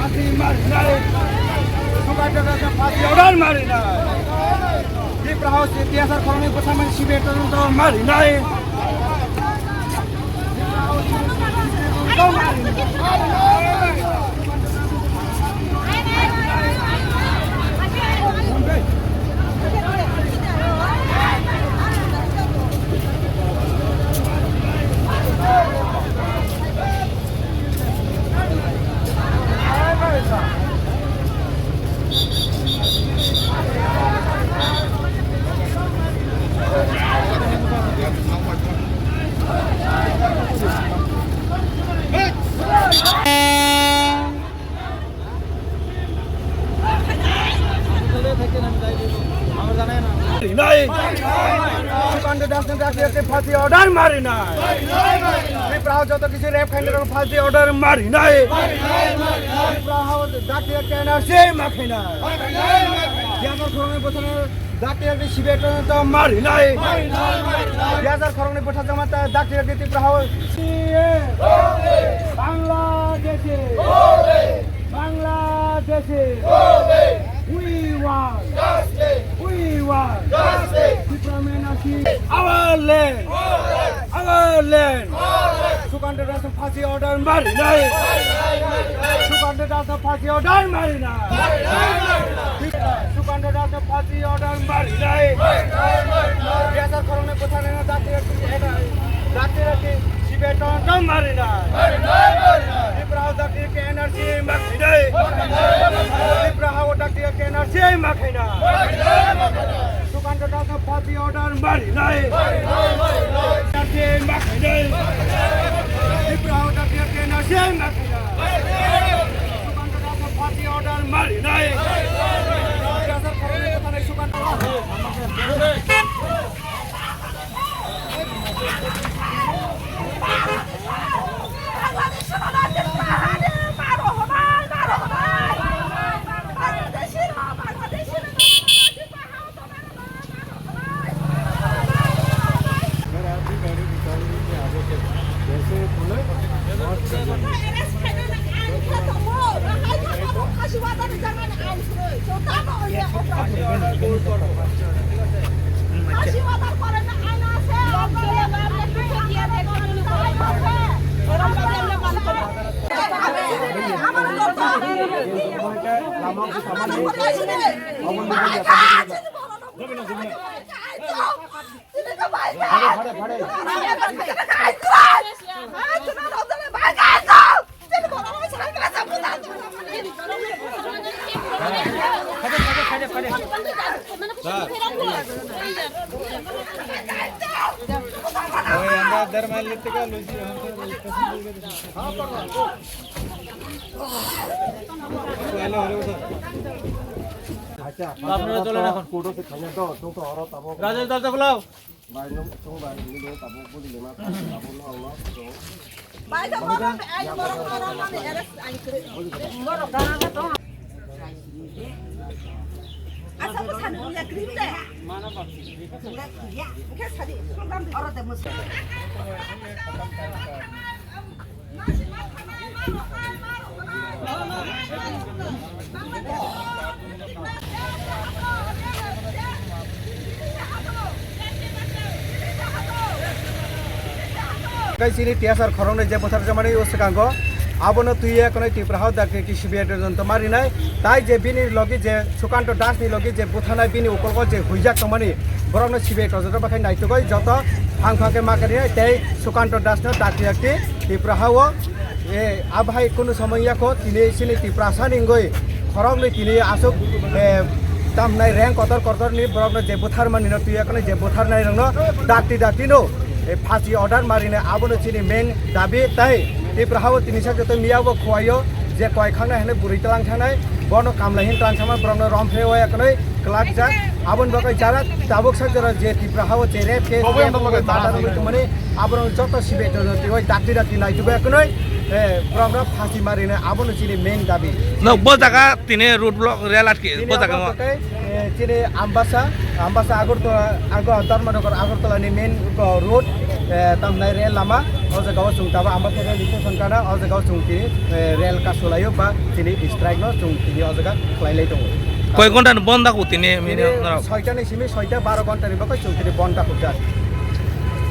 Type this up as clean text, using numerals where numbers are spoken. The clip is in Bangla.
ফাঁসি মারি নাই সুকান্ত দাসে ফাঁসি অর্ডার মারি নাই ত্রিপুরা হাউস ইতিহাসের খরণে প্রথমে সিবিআই তদন্ত মারি নাই সুকান্ত দাস ফাঁসি অর্ডার মারি নাই ত্রিপুরা হাউস যত কিছু রেপ খাইলে ফাঁসি অর্ডার মারি নাই ত্রিপুরা হাউস ডাক্তার এনআরসি মাখি নাই গ্যাসের খরণে প্রথমে ডাক্তার সিবিআই তদন্ত মারি নাই গ্যাসের খরণে প্রথা জমাতে ডাক্তার ত্রিপুরা হাউস বাংলাদেশে বাংলাদেশে We want justice. We want justice. Our land. Our land. Sukanta Das ফাঁসি অর্ডার মারি নাই সুকান্ত দাস ফাঁসি অর্ডার মারি নাই সুকান্ত দাস ফাঁসি অর্ডার মারি নাই গ্যাসের কারণে কোথায় না ডাক্তার সিবিআই তদন্ত মারি নাই ত্রিপুরা হাউস ডাক্তারকে এনআরসি মাখি নাই ত্রিপুরা হাউস ডাক্তারকে এনআরসি মাখি নাই সুকান্ত দাস ফাঁসি অর্ডার মারি নাই এনআরসি মাখি নাই ত্রিপুরা হাউস ডাক্তারকে এনআরসি মাখি নাই সুকান্ত দাস ফাঁসি অর্ডার মারি নাই গ্যাসের কারণে কোথায় সুকান্ত আপনারা চলেন এখন রাজেশ দাস বলাও sini tiasar khorong je bothar jamani usakango abono tuiya kono Tripura House dakhe ki sibiai todonto mari nai tai je bini logi je Sukanto Das ni logi je buthanai bini ukolgo je huijak tomani borokno sibiai todonto bakhai naitogoi joto hangphake makari tei Sukanto Das no dakhe Tripura House abhai kono samoyako tini sini Tripura saningoi khorong ni tini asuk tamnai rank kotor ni borokno je buthar mani no tuiya kono je buthar nai rangno dakti no ফাঁসি অর্ডার মারিনে আবনো চিনি মেন দাবি তাই Tripura House তিনি সাথে তো মিয়াবো খোয়াইও যে কয়খানা হেনে বুড়ি তালাং থানায় বনো কামলাহিন ট্রান্সফার ব্রহ্ম রমফে ওয়া কই ক্লাক যা আবন বাকাই যারা তাবক সাজরা যে Tripura House যে রেপ কে বাটার মানে আবনো যত সিবে তো ওই ডাক্তি নাই তো কই ব্রহ্ম ফাঁসি মারিনে আবনো চিনি মেন দাবি নব্বই টাকা তিনি রুট ব্লক রেল আটকে টাকা চিনি আমবাসা আগরতলা ধর্মনগর আগরতলানি মেন রোড তামনাই রেল লামা o jaga chung taba amba federal station kana o jaga chung tini rail ka sulayo ba tini strike no chung tini o jaga khlailai dong কয় ঘন্টা বন্ধ থাকো তিনি tini 6টা ni simi 6টা 12 ঘন্টা ni bakai chung tini bonda hukja